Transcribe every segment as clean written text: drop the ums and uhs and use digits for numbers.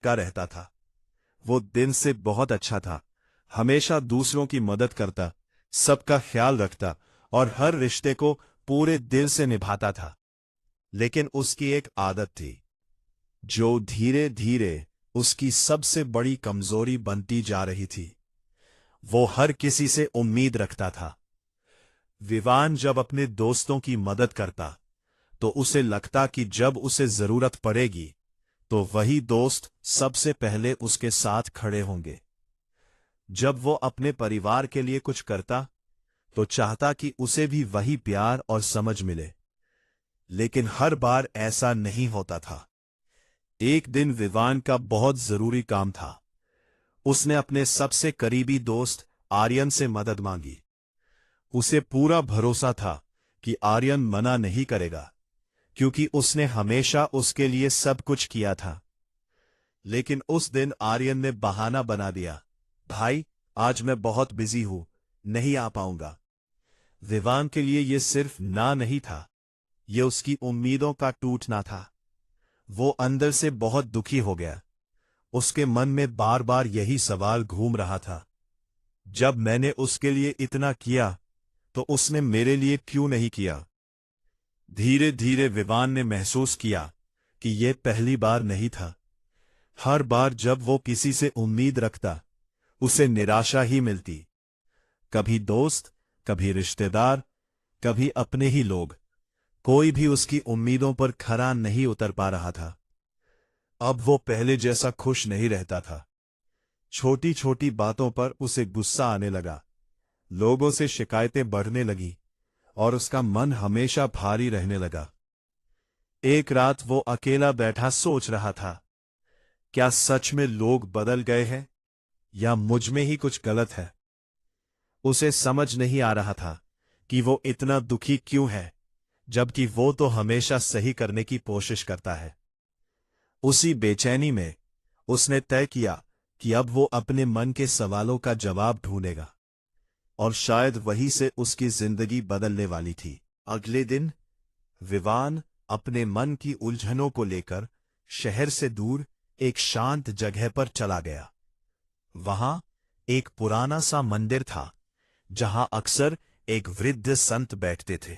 का रहता था। वो दिन से बहुत अच्छा था, हमेशा दूसरों की मदद करता, सबका ख्याल रखता और हर रिश्ते को पूरे दिल से निभाता था। लेकिन उसकी एक आदत थी जो धीरे धीरे उसकी सबसे बड़ी कमजोरी बनती जा रही थी। वो हर किसी से उम्मीद रखता था। विवान जब अपने दोस्तों की मदद करता तो उसे लगता कि जब उसे जरूरत पड़ेगी तो वही दोस्त सबसे पहले उसके साथ खड़े होंगे। जब वो अपने परिवार के लिए कुछ करता तो चाहता कि उसे भी वही प्यार और समझ मिले। लेकिन हर बार ऐसा नहीं होता था। एक दिन विवान का बहुत जरूरी काम था। उसने अपने सबसे करीबी दोस्त आर्यन से मदद मांगी। उसे पूरा भरोसा था कि आर्यन मना नहीं करेगा, क्योंकि उसने हमेशा उसके लिए सब कुछ किया था। लेकिन उस दिन आर्यन ने बहाना बना दिया, भाई आज मैं बहुत बिजी हूं, नहीं आ पाऊंगा। विवान के लिए यह सिर्फ ना नहीं था, यह उसकी उम्मीदों का टूटना था। वो अंदर से बहुत दुखी हो गया। उसके मन में बार बार यही सवाल घूम रहा था, जब मैंने उसके लिए इतना किया तो उसने मेरे लिए क्यों नहीं किया। धीरे धीरे विवान ने महसूस किया कि यह पहली बार नहीं था। हर बार जब वो किसी से उम्मीद रखता उसे निराशा ही मिलती। कभी दोस्त, कभी रिश्तेदार, कभी अपने ही लोग, कोई भी उसकी उम्मीदों पर खरा नहीं उतर पा रहा था। अब वो पहले जैसा खुश नहीं रहता था। छोटी छोटी बातों पर उसे गुस्सा आने लगा, लोगों से शिकायतें बढ़ने लगी और उसका मन हमेशा भारी रहने लगा। एक रात वो अकेला बैठा सोच रहा था, क्या सच में लोग बदल गए हैं या मुझ में ही कुछ गलत है। उसे समझ नहीं आ रहा था कि वो इतना दुखी क्यों है, जबकि वो तो हमेशा सही करने की कोशिश करता है। उसी बेचैनी में उसने तय किया कि अब वो अपने मन के सवालों का जवाब ढूंढेगा, और शायद वही से उसकी जिंदगी बदलने वाली थी। अगले दिन विवान अपने मन की उलझनों को लेकर शहर से दूर एक शांत जगह पर चला गया। वहां एक पुराना सा मंदिर था जहां अक्सर एक वृद्ध संत बैठते थे।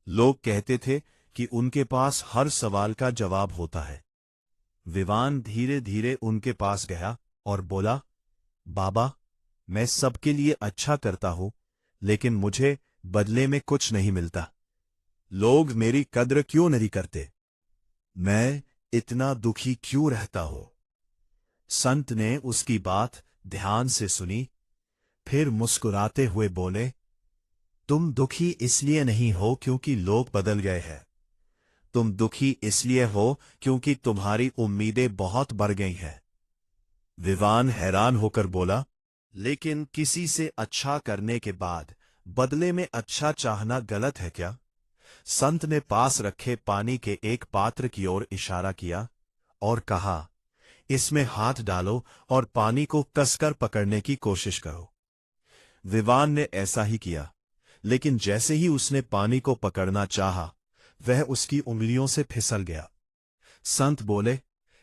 लोग कहते थे कि उनके पास हर सवाल का जवाब होता है। विवान धीरे धीरे उनके पास गया और बोला, बाबा, मैं सबके लिए अच्छा करता हूं, लेकिन मुझे बदले में कुछ नहीं मिलता। लोग मेरी कद्र क्यों नहीं करते? मैं इतना दुखी क्यों रहता हूं? संत ने उसकी बात ध्यान से सुनी, फिर मुस्कुराते हुए बोले, तुम दुखी इसलिए नहीं हो क्योंकि लोग बदल गए हैं। तुम दुखी इसलिए हो क्योंकि तुम्हारी उम्मीदें बहुत बढ़ गई हैं। विवान हैरान होकर बोला, लेकिन किसी से अच्छा करने के बाद बदले में अच्छा चाहना गलत है क्या? संत ने पास रखे पानी के एक पात्र की ओर इशारा किया और कहा, इसमें हाथ डालो और पानी को कसकर पकड़ने की कोशिश करो। विवान ने ऐसा ही किया, लेकिन जैसे ही उसने पानी को पकड़ना चाहा, वह उसकी उंगलियों से फिसल गया। संत बोले,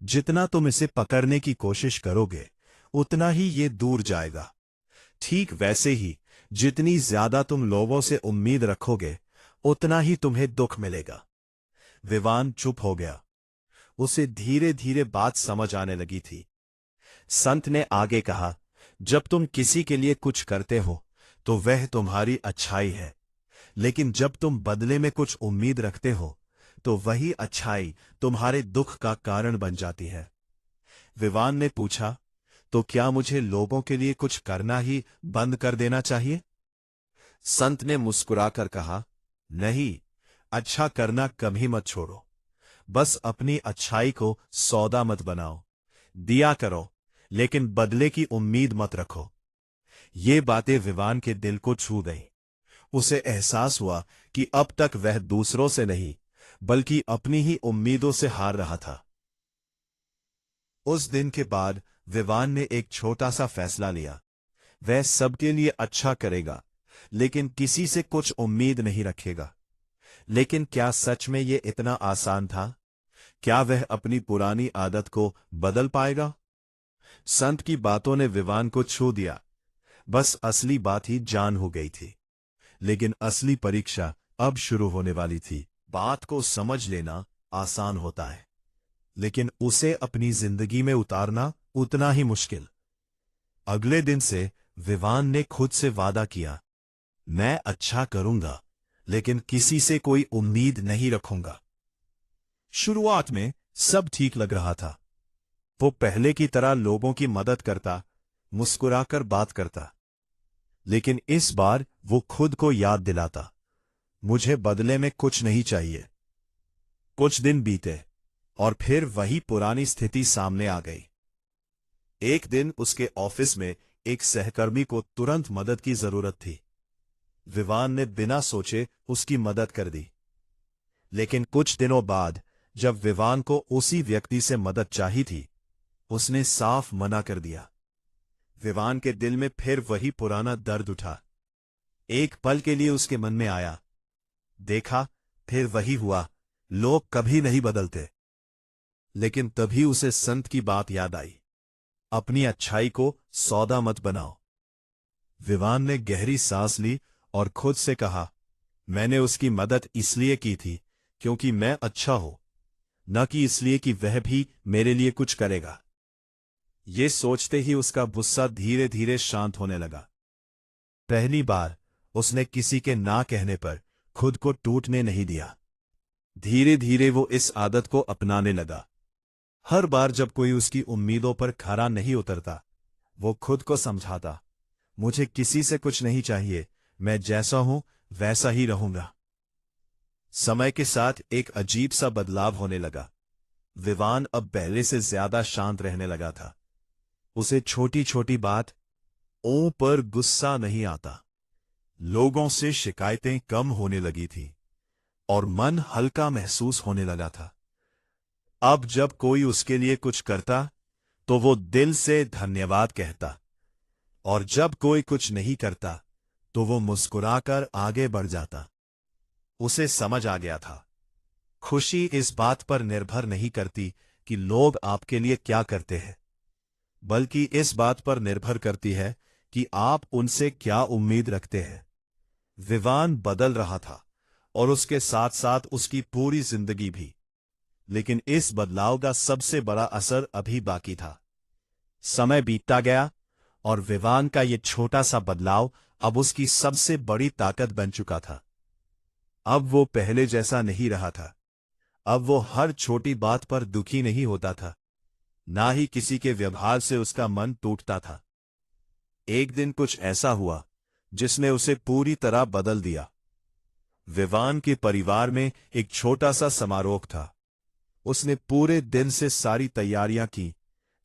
जितना तुम इसे पकड़ने की कोशिश करोगे उतना ही ये दूर जाएगा। ठीक वैसे ही जितनी ज्यादा तुम लोगों से उम्मीद रखोगे उतना ही तुम्हें दुख मिलेगा। विवान चुप हो गया। उसे धीरे धीरे बात समझ आने लगी थी। संत ने आगे कहा, जब तुम किसी के लिए कुछ करते हो तो वह तुम्हारी अच्छाई है, लेकिन जब तुम बदले में कुछ उम्मीद रखते हो तो वही अच्छाई तुम्हारे दुख का कारण बन जाती है। विवान ने पूछा, तो क्या मुझे लोगों के लिए कुछ करना ही बंद कर देना चाहिए? संत ने मुस्कुराकर कहा, नहीं, अच्छा करना कभी मत छोड़ो। बस अपनी अच्छाई को सौदा मत बनाओ। दिया करो, लेकिन बदले की उम्मीद मत रखो। ये बातें विवान के दिल को छू गईं। उसे एहसास हुआ कि अब तक वह दूसरों से नहीं बल्कि अपनी ही उम्मीदों से हार रहा था। उस दिन के बाद विवान ने एक छोटा सा फैसला लिया। वह सबके लिए अच्छा करेगा, लेकिन किसी से कुछ उम्मीद नहीं रखेगा। लेकिन क्या सच में यह इतना आसान था? क्या वह अपनी पुरानी आदत को बदल पाएगा? संत की बातों ने विवान को छू दिया। बस असली बात ही जान हो गई थी। लेकिन असली परीक्षा अब शुरू होने वाली थी। बात को समझ लेना आसान होता है, लेकिन उसे अपनी जिंदगी में उतारना उतना ही मुश्किल। अगले दिन से विवान ने खुद से वादा किया, मैं अच्छा करूंगा, लेकिन किसी से कोई उम्मीद नहीं रखूंगा। शुरुआत में सब ठीक लग रहा था। वो पहले की तरह लोगों की मदद करता, मुस्कुराकर बात करता। लेकिन इस बार वो खुद को याद दिलाता, मुझे बदले में कुछ नहीं चाहिए। कुछ दिन बीते और फिर वही पुरानी स्थिति सामने आ गई। एक दिन उसके ऑफिस में एक सहकर्मी को तुरंत मदद की जरूरत थी। विवान ने बिना सोचे उसकी मदद कर दी। लेकिन कुछ दिनों बाद जब विवान को उसी व्यक्ति से मदद चाहिए थी, उसने साफ मना कर दिया। विवान के दिल में फिर वही पुराना दर्द उठा। एक पल के लिए उसके मन में आया, देखा, फिर वही हुआ, लोग कभी नहीं बदलते। लेकिन तभी उसे संत की बात याद आई, अपनी अच्छाई को सौदा मत बनाओ। विवान ने गहरी सांस ली और खुद से कहा, मैंने उसकी मदद इसलिए की थी क्योंकि मैं अच्छा हूं, न कि इसलिए कि वह भी मेरे लिए कुछ करेगा। ये सोचते ही उसका गुस्सा धीरे धीरे शांत होने लगा। पहली बार उसने किसी के ना कहने पर खुद को टूटने नहीं दिया। धीरे धीरे वो इस आदत को अपनाने लगा। हर बार जब कोई उसकी उम्मीदों पर खरा नहीं उतरता, वो खुद को समझाता, मुझे किसी से कुछ नहीं चाहिए, मैं जैसा हूं वैसा ही रहूंगा। समय के साथ एक अजीब सा बदलाव होने लगा। विवान अब पहले से ज्यादा शांत रहने लगा था। उसे छोटी छोटी बात पर गुस्सा नहीं आता। लोगों से शिकायतें कम होने लगी थी और मन हल्का महसूस होने लगा था। अब जब कोई उसके लिए कुछ करता तो वो दिल से धन्यवाद कहता, और जब कोई कुछ नहीं करता तो वो मुस्कुराकर आगे बढ़ जाता। उसे समझ आ गया था, खुशी इस बात पर निर्भर नहीं करती कि लोग आपके लिए क्या करते हैं, बल्कि इस बात पर निर्भर करती है कि आप उनसे क्या उम्मीद रखते हैं। विवान बदल रहा था और उसके साथ साथ उसकी पूरी जिंदगी भी। लेकिन इस बदलाव का सबसे बड़ा असर अभी बाकी था। समय बीतता गया और विवान का ये छोटा सा बदलाव अब उसकी सबसे बड़ी ताकत बन चुका था। अब वो पहले जैसा नहीं रहा था। अब वो हर छोटी बात पर दुखी नहीं होता था, ना ही किसी के व्यवहार से उसका मन टूटता था। एक दिन कुछ ऐसा हुआ जिसने उसे पूरी तरह बदल दिया। विवान के परिवार में एक छोटा सा समारोह था। उसने पूरे दिन से सारी तैयारियां की,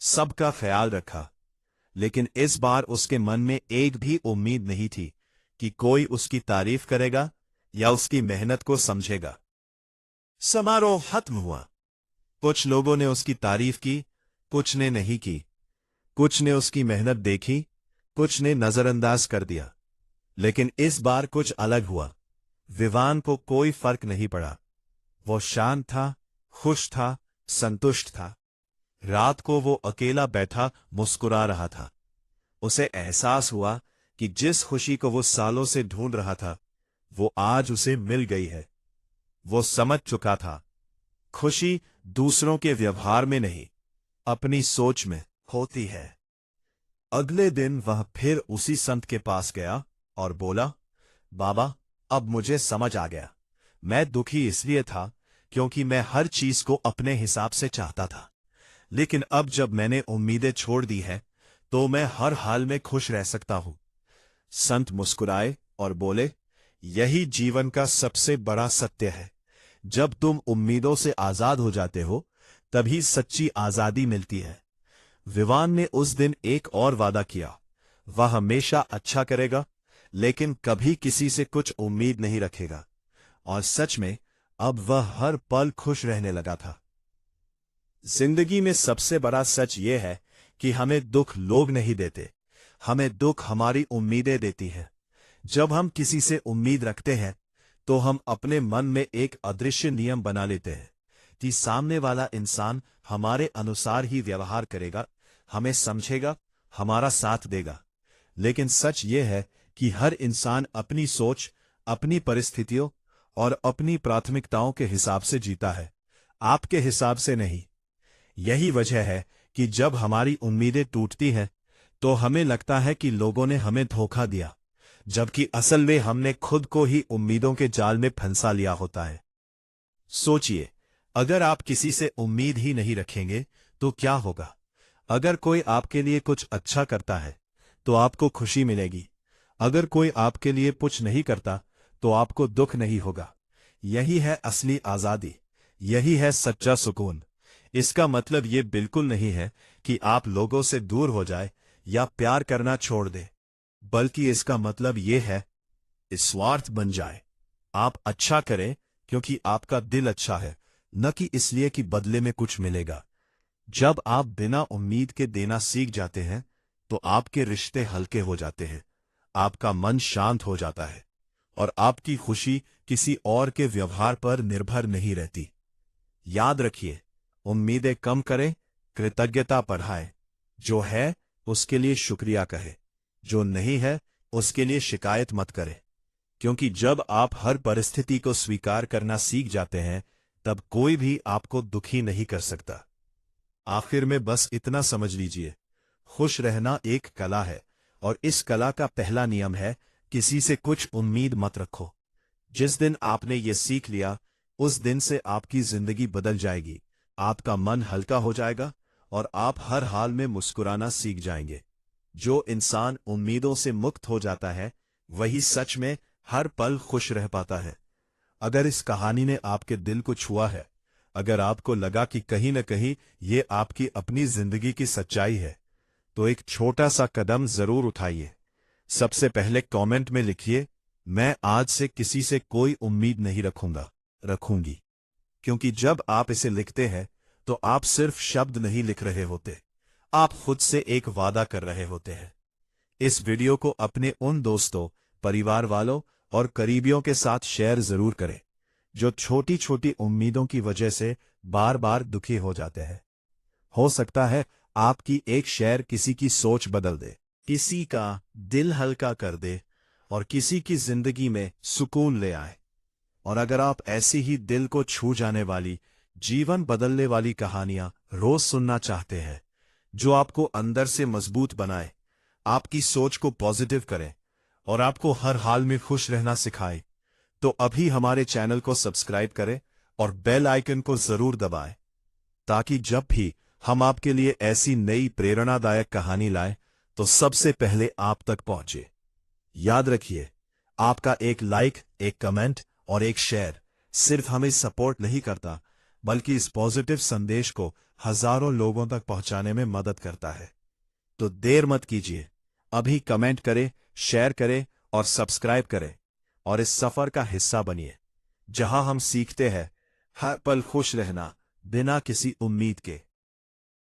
सबका ख्याल रखा, लेकिन इस बार उसके मन में एक भी उम्मीद नहीं थी कि कोई उसकी तारीफ करेगा या उसकी मेहनत को समझेगा। समारोह खत्म हुआ। कुछ लोगों ने उसकी तारीफ की, कुछ ने नहीं की। कुछ ने उसकी मेहनत देखी, कुछ ने नजरअंदाज कर दिया। लेकिन इस बार कुछ अलग हुआ। विवान को कोई फर्क नहीं पड़ा। वो शांत था, खुश था, संतुष्ट था। रात को वो अकेला बैठा मुस्कुरा रहा था। उसे एहसास हुआ कि जिस खुशी को वो सालों से ढूंढ रहा था, वो आज उसे मिल गई है। वो समझ चुका था, खुशी दूसरों के व्यवहार में नहीं, अपनी सोच में होती है। अगले दिन वह फिर उसी संत के पास गया और बोला, बाबा, अब मुझे समझ आ गया। मैं दुखी इसलिए था क्योंकि मैं हर चीज को अपने हिसाब से चाहता था, लेकिन अब जब मैंने उम्मीदें छोड़ दी है तो मैं हर हाल में खुश रह सकता हूं। संत मुस्कुराए और बोले, यही जीवन का सबसे बड़ा सत्य है। जब तुम उम्मीदों से आजाद हो जाते हो, तभी सच्ची आजादी मिलती है। विवान ने उस दिन एक और वादा किया, वह हमेशा अच्छा करेगा, लेकिन कभी किसी से कुछ उम्मीद नहीं रखेगा। और सच में अब वह हर पल खुश रहने लगा था। जिंदगी में सबसे बड़ा सच यह है कि हमें दुख लोग नहीं देते, हमें दुख हमारी उम्मीदें देती हैं। जब हम किसी से उम्मीद रखते हैं तो हम अपने मन में एक अदृश्य नियम बना लेते हैं, कि सामने वाला इंसान हमारे अनुसार ही व्यवहार करेगा, हमें समझेगा, हमारा साथ देगा। लेकिन सच ये है कि हर इंसान अपनी सोच, अपनी परिस्थितियों और अपनी प्राथमिकताओं के हिसाब से जीता है, आपके हिसाब से नहीं। यही वजह है कि जब हमारी उम्मीदें टूटती हैं तो हमें लगता है कि लोगों ने हमें धोखा दिया, जबकि असल में हमने खुद को ही उम्मीदों के जाल में फंसा लिया होता है। सोचिए, अगर आप किसी से उम्मीद ही नहीं रखेंगे तो क्या होगा? अगर कोई आपके लिए कुछ अच्छा करता है तो आपको खुशी मिलेगी, अगर कोई आपके लिए कुछ नहीं करता तो आपको दुख नहीं होगा। यही है असली आजादी, यही है सच्चा सुकून। इसका मतलब ये बिल्कुल नहीं है कि आप लोगों से दूर हो जाए या प्यार करना छोड़ दें, बल्कि इसका मतलब ये है स्वार्थ बन जाए। आप अच्छा करें क्योंकि आपका दिल अच्छा है, न कि इसलिए कि बदले में कुछ मिलेगा। जब आप बिना उम्मीद के देना सीख जाते हैं तो आपके रिश्ते हल्के हो जाते हैं, आपका मन शांत हो जाता है और आपकी खुशी किसी और के व्यवहार पर निर्भर नहीं रहती। याद रखिए, उम्मीदें कम करें, कृतज्ञता बढ़ाएं। जो है उसके लिए शुक्रिया कहें, जो नहीं है उसके लिए शिकायत मत करें। क्योंकि जब आप हर परिस्थिति को स्वीकार करना सीख जाते हैं तब कोई भी आपको दुखी नहीं कर सकता। आखिर में बस इतना समझ लीजिए, खुश रहना एक कला है और इस कला का पहला नियम है किसी से कुछ उम्मीद मत रखो। जिस दिन आपने ये सीख लिया उस दिन से आपकी जिंदगी बदल जाएगी, आपका मन हल्का हो जाएगा और आप हर हाल में मुस्कुराना सीख जाएंगे। जो इंसान उम्मीदों से मुक्त हो जाता है वही सच में हर पल खुश रह पाता है। अगर इस कहानी ने आपके दिल को छुआ है, अगर आपको लगा कि कहीं न कहीं ये आपकी अपनी जिंदगी की सच्चाई है, तो एक छोटा सा कदम जरूर उठाइए। सबसे पहले कमेंट में लिखिए, मैं आज से किसी से कोई उम्मीद नहीं रखूंगी। क्योंकि जब आप इसे लिखते हैं तो आप सिर्फ शब्द नहीं लिख रहे होते, आप खुद से एक वादा कर रहे होते हैं। इस वीडियो को अपने उन दोस्तों, परिवार वालों और करीबियों के साथ शेयर जरूर करें जो छोटी छोटी उम्मीदों की वजह से बार बार दुखी हो जाते हैं। हो सकता है आपकी एक शेयर किसी की सोच बदल दे, किसी का दिल हल्का कर दे और किसी की जिंदगी में सुकून ले आए। और अगर आप ऐसी ही दिल को छू जाने वाली, जीवन बदलने वाली कहानियां रोज सुनना चाहते हैं जो आपको अंदर से मजबूत बनाए, आपकी सोच को पॉजिटिव करें और आपको हर हाल में खुश रहना सिखाए, तो अभी हमारे चैनल को सब्सक्राइब करें और बेल आइकन को जरूर दबाएं, ताकि जब भी हम आपके लिए ऐसी नई प्रेरणादायक कहानी लाएं तो सबसे पहले आप तक पहुंचे। याद रखिए, आपका एक लाइक, एक कमेंट और एक शेयर सिर्फ हमें सपोर्ट नहीं करता, बल्कि इस पॉजिटिव संदेश को हजारों लोगों तक पहुंचाने में मदद करता है। तो देर मत कीजिए, अभी कमेंट करें, शेयर करें और सब्सक्राइब करें और इस सफर का हिस्सा बनिए, जहां हम सीखते हैं हर पल खुश रहना बिना किसी उम्मीद के।